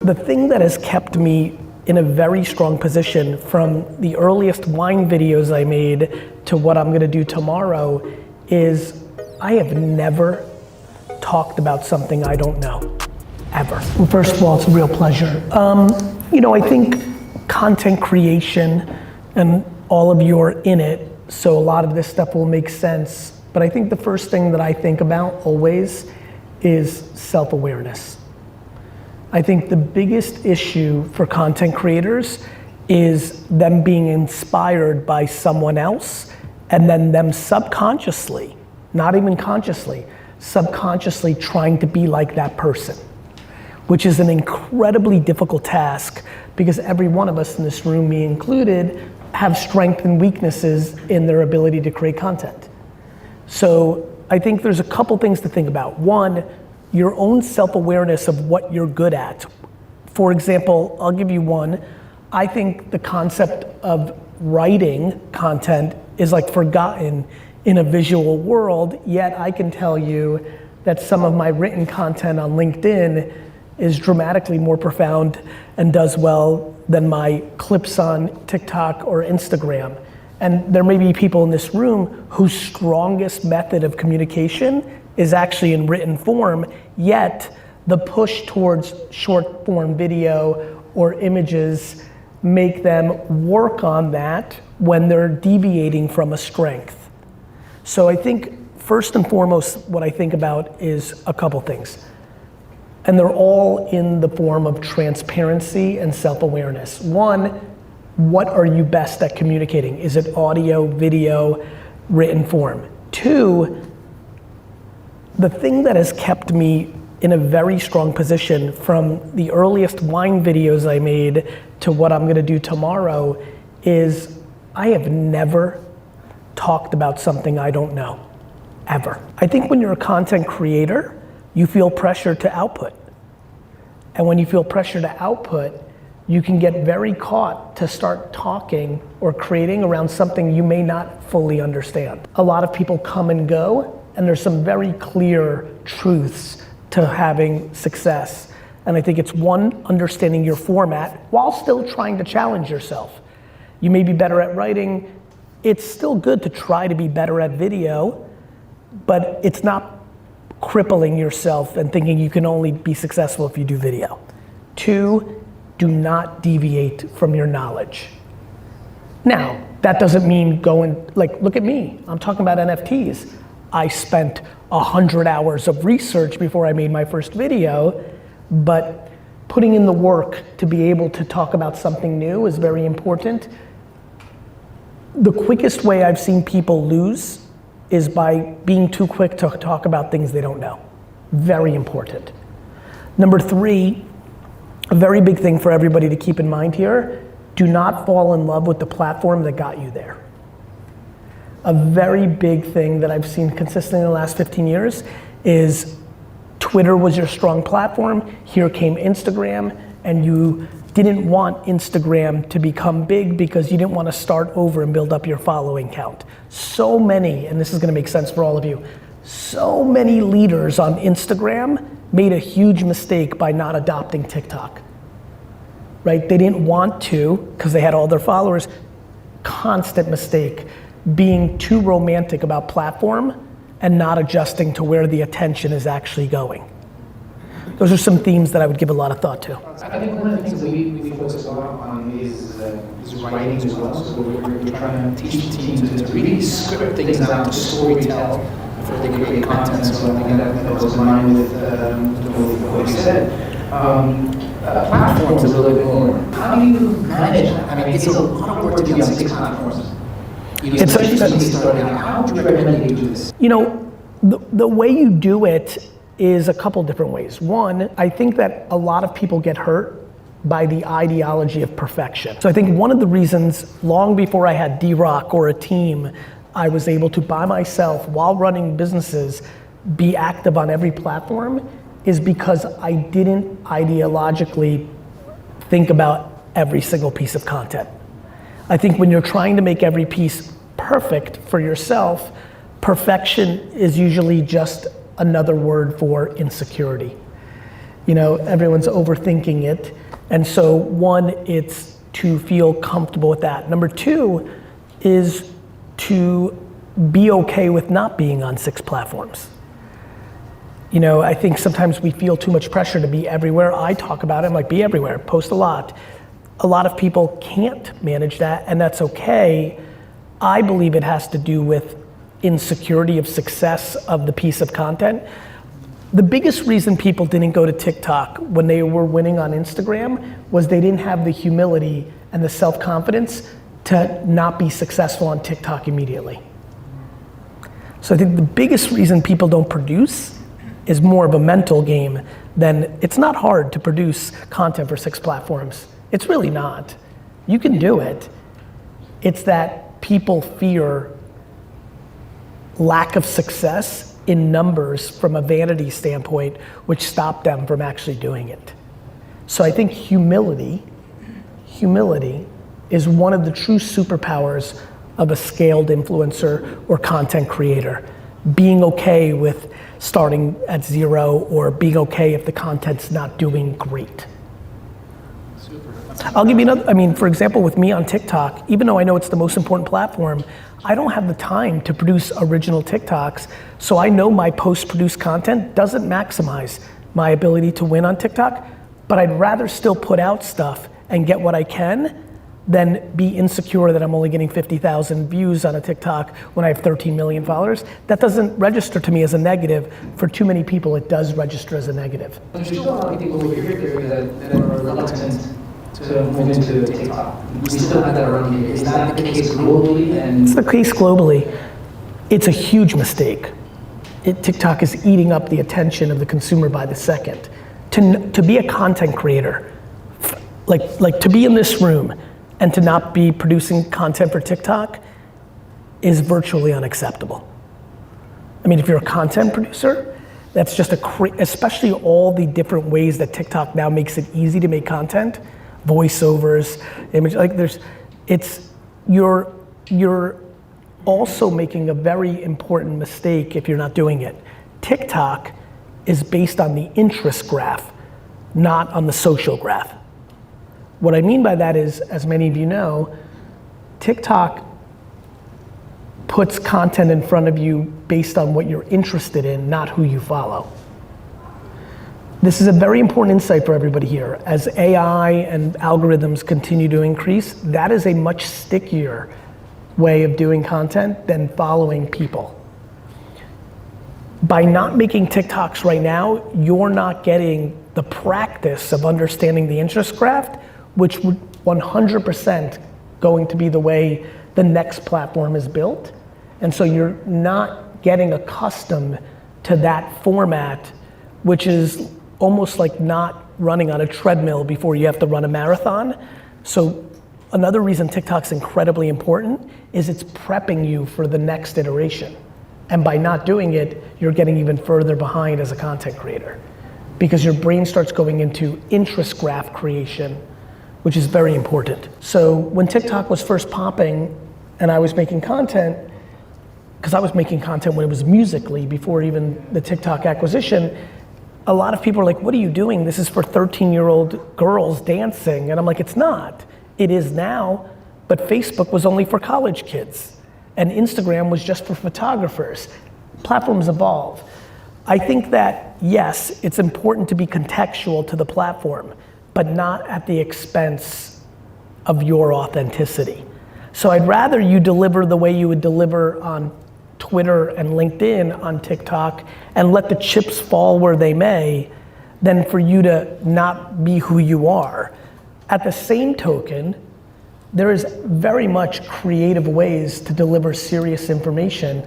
The thing that has kept me in a very strong position from the earliest wine videos I made to what I'm gonna do tomorrow is I have never talked about something I don't know, ever. Well, first of all, it's a real pleasure. I think content creation, and all of you are in it, so a lot of this stuff will make sense, but I think the first thing that I think about always is self-awareness. I think the biggest issue for content creators is them being inspired by someone else and then them subconsciously, not even consciously, subconsciously trying to be like that person, which is an incredibly difficult task because every one of us in this room, me included, have strengths and weaknesses in their ability to create content. So I think there's a couple things to think about. One, your own self-awareness of what you're good at. For example, I'll give you one. I think the concept of writing content is like forgotten in a visual world, yet I can tell you that some of my written content on LinkedIn is dramatically more profound and does well than my clips on TikTok or Instagram. And there may be people in this room whose strongest method of communication is actually in written form, yet the push towards short form video or images make them work on that when they're deviating from a strength. So I think first and foremost, what I think about is a couple things. And they're all in the form of transparency and self-awareness. One, what are you best at communicating? Is it audio, video, written form? Two, the thing that has kept me in a very strong position from the earliest wine videos I made to what I'm gonna do tomorrow is I have never talked about something I don't know, ever. I think when you're a content creator, you feel pressure to output. And when you feel pressure to output, you can get very caught to start talking or creating around something you may not fully understand. A lot of people come and go, and there's some very clear truths to having success. And I think it's one, understanding your format while still trying to challenge yourself. You may be better at writing. It's still good to try to be better at video, but it's not crippling yourself and thinking you can only be successful if you do video. Two, do not deviate from your knowledge. Now, that doesn't mean look at me, I'm talking about NFTs. I spent 100 hours of research before I made my first video, but putting in the work to be able to talk about something new is very important. The quickest way I've seen people lose is by being too quick to talk about things they don't know. Very important. Number three, a very big thing for everybody to keep in mind here, do not fall in love with the platform that got you there. A very big thing that I've seen consistently in the last 15 years is Twitter was your strong platform, here came Instagram, and you didn't want Instagram to become big because you didn't want to start over and build up your following count. So many, and this is gonna make sense for all of you, so many leaders on Instagram made a huge mistake by not adopting TikTok, right? They didn't want to because they had all their followers. Constant mistake, being too romantic about platform and not adjusting to where the attention is actually going. Those are some themes that I would give a lot of thought to. I think one of the things that we focus a lot on is writing as well. So we're trying to teach teams to really script things out, to story tell before they create content. So I think that goes in line with what you said. Platforms a little bit more. How do you manage that? I mean, it's a lot of work to be on 6 platforms. How would you recommend you do this? The way you do it is a couple different ways. One, I think that a lot of people get hurt by the ideology of perfection. So I think one of the reasons, long before I had D-Rock or a team, I was able to, by myself, while running businesses, be active on every platform, is because I didn't ideologically think about every single piece of content. I think when you're trying to make every piece perfect for yourself, perfection is usually just another word for insecurity. Everyone's overthinking it. And so one, it's to feel comfortable with that. Number two is to be okay with not being on 6 platforms. I think sometimes we feel too much pressure to be everywhere. I talk about it, I'm like, be everywhere, post a lot. A lot of people can't manage that, and that's okay. I believe it has to do with insecurity of success of the piece of content. The biggest reason people didn't go to TikTok when they were winning on Instagram was they didn't have the humility and the self-confidence to not be successful on TikTok immediately. So I think the biggest reason people don't produce is more of a mental game than, it's not hard to produce content for 6 platforms. It's really not. You can do it. It's that people fear lack of success in numbers from a vanity standpoint, which stop them from actually doing it. So I think humility is one of the true superpowers of a scaled influencer or content creator. Being okay with starting at 0 or being okay if the content's not doing great. I'll give you another, for example, with me on TikTok, even though I know it's the most important platform, I don't have the time to produce original TikToks, so I know my post-produced content doesn't maximize my ability to win on TikTok, but I'd rather still put out stuff and get what I can than be insecure that I'm only getting 50,000 views on a TikTok when I have 13 million followers. That doesn't register to me as a negative. For too many people, it does register as a negative. There's still a lot of people over here that are reluctant to move into TikTok. We still have that around here. Is that the case globally? It's the case globally. It's a huge mistake. TikTok is eating up the attention of the consumer by the second. To be a content creator, like to be in this room and to not be producing content for TikTok is virtually unacceptable. If you're a content producer, that's just especially all the different ways that TikTok now makes it easy to make content, voiceovers, you're also making a very important mistake if you're not doing it. TikTok is based on the interest graph, not on the social graph. What I mean by that is, as many of you know, TikTok puts content in front of you based on what you're interested in, not who you follow. This is a very important insight for everybody here. As AI and algorithms continue to increase, that is a much stickier way of doing content than following people. By not making TikToks right now, you're not getting the practice of understanding the interest graph, which would 100% going to be the way the next platform is built. And so you're not getting accustomed to that format, which is almost like not running on a treadmill before you have to run a marathon. So another reason TikTok's incredibly important is it's prepping you for the next iteration. And by not doing it, you're getting even further behind as a content creator, because your brain starts going into interest graph creation, which is very important. So when TikTok was first popping and I was making content, because I was making content when it was Musical.ly before even the TikTok acquisition, a lot of people are like, what are you doing? This is for 13-year-old girls dancing. And I'm like, it's not. It is now, but Facebook was only for college kids. And Instagram was just for photographers. Platforms evolve. I think that, yes, it's important to be contextual to the platform, but not at the expense of your authenticity. So I'd rather you deliver the way you would deliver on Twitter and LinkedIn on TikTok and let the chips fall where they may than for you to not be who you are. At the same token, there is very much creative ways to deliver serious information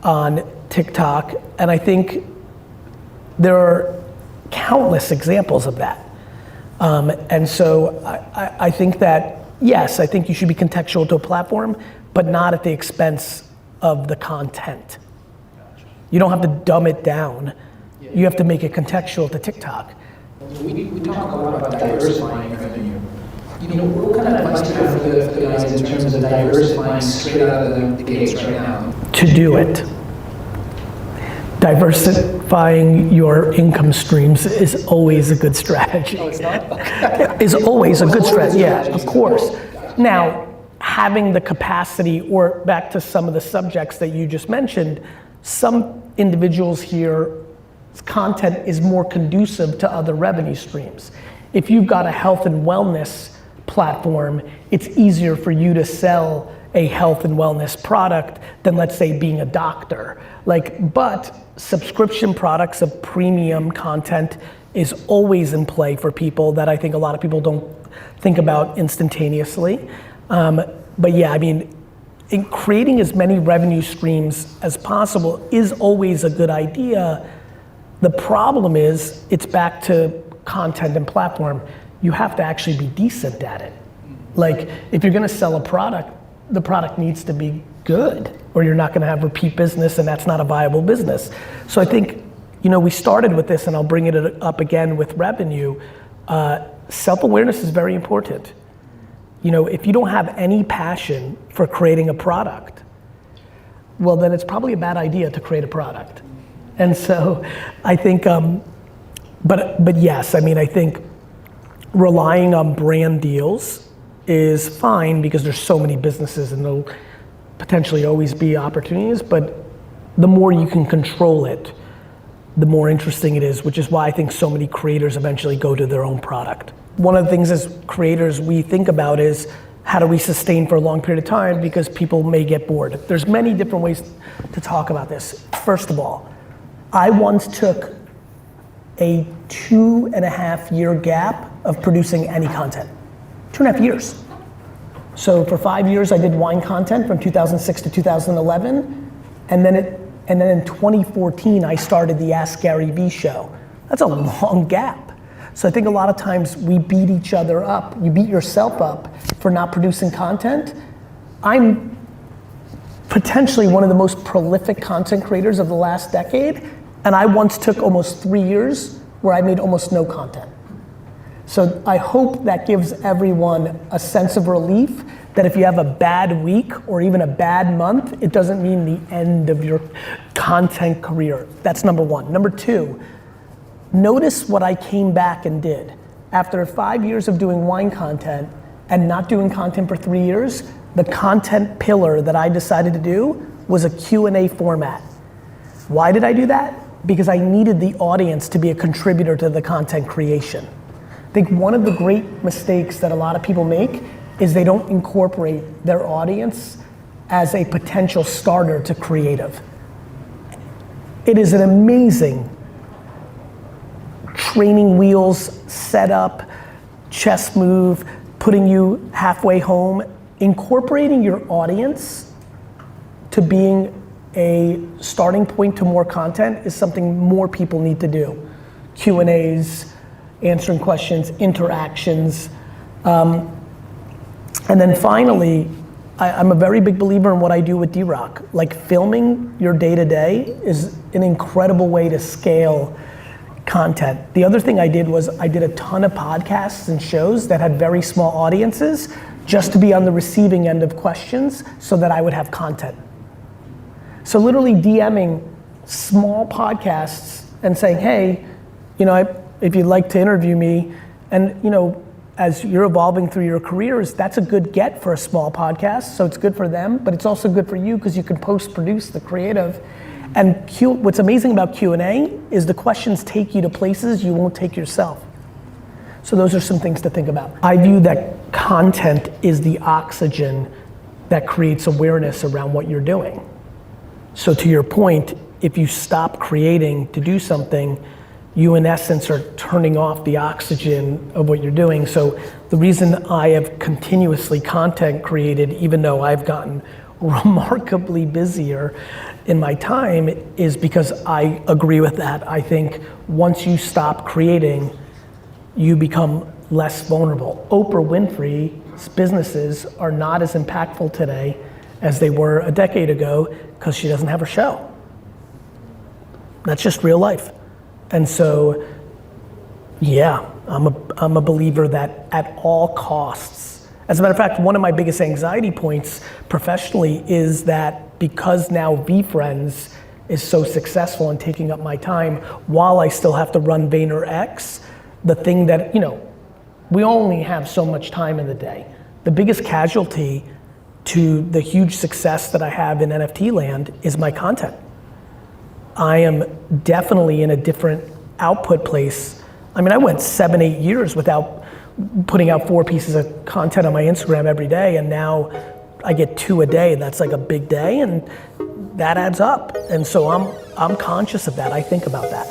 on TikTok, and I think there are countless examples of that. And so I think that, yes, I think you should be contextual to a platform, but not at the expense of the content. You don't have to dumb it down. You have to make it contextual to TikTok. We talk a lot about diversifying revenue. What kind of advice do you have for the guys in terms of diversifying straight out of the gates right now? To do it. diversifying your income streams is always a good strategy. Oh, it's not? Is always a good strategy, yeah, of course. Now, having the capacity, or back to some of the subjects that you just mentioned, some individuals here, content is more conducive to other revenue streams. If you've got a health and wellness platform, it's easier for you to sell a health and wellness product than, let's say, being a doctor. But subscription products of premium content is always in play for people that I think a lot of people don't think about instantaneously. But yeah, I mean, in creating as many revenue streams as possible is always a good idea. The problem is, it's back to content and platform. You have to actually be decent at it. If you're gonna sell a product, the product needs to be good, or you're not gonna have repeat business, and that's not a viable business. So I think, we started with this, and I'll bring it up again with revenue. Self-awareness is very important. If you don't have any passion for creating a product, well, then it's probably a bad idea to create a product. And so I think, but yes, I mean, I think relying on brand deals is fine because there's so many businesses and there'll potentially always be opportunities, but the more you can control it, the more interesting it is, which is why I think so many creators eventually go to their own product. One of the things as creators we think about is, how do we sustain for a long period of time, because people may get bored. There's many different ways to talk about this. First of all, I once took a 2.5-year gap of producing any content. 2.5 years. So for 5 years I did wine content from 2006 to 2011, and then in 2014 I started the Ask GaryVee show. That's a long gap. So I think a lot of times we beat each other up. You beat yourself up for not producing content. I'm potentially one of the most prolific content creators of the last decade, and I once took almost 3 years where I made almost no content. So I hope that gives everyone a sense of relief that if you have a bad week or even a bad month, it doesn't mean the end of your content career. That's number one. Number two, notice what I came back and did. After 5 years of doing wine content and not doing content for 3 years, the content pillar that I decided to do was a Q&A format. Why did I do that? Because I needed the audience to be a contributor to the content creation. I think one of the great mistakes that a lot of people make is they don't incorporate their audience as a potential starter to creative. It is an amazing training wheels, setup, chess move, putting you halfway home. Incorporating your audience to being a starting point to more content is something more people need to do. Q&As, answering questions, interactions. And then finally, I'm a very big believer in what I do with D-Rock. Like, filming your day-to-day is an incredible way to scale content. The other thing I did was I did a ton of podcasts and shows that had very small audiences just to be on the receiving end of questions so that I would have content. So literally DMing small podcasts and saying, hey, if you'd like to interview me, and as you're evolving through your careers, that's a good get for a small podcast, so it's good for them, but it's also good for you because you can post-produce the creative. And what's amazing about Q&A is the questions take you to places you won't take yourself. So those are some things to think about. I view that content is the oxygen that creates awareness around what you're doing. So to your point, if you stop creating to do something, you in essence are turning off the oxygen of what you're doing. So the reason I have continuously content created, even though I've gotten remarkably busier in my time, is because I agree with that. I think once you stop creating, you become less vulnerable. Oprah Winfrey's businesses are not as impactful today as they were a decade ago because she doesn't have her show. That's just real life. And so, yeah, I'm a believer that at all costs, as a matter of fact, one of my biggest anxiety points professionally is that because now VeeFriends is so successful and taking up my time while I still have to run VaynerX, the thing that, we only have so much time in the day. The biggest casualty to the huge success that I have in NFT land is my content. I am definitely in a different output place. I mean, I went 7-8 years without putting out 4 pieces of content on my Instagram every day, and now I get 2 a day. That's like a big day, and that adds up. And so I'm conscious of that. I think about that.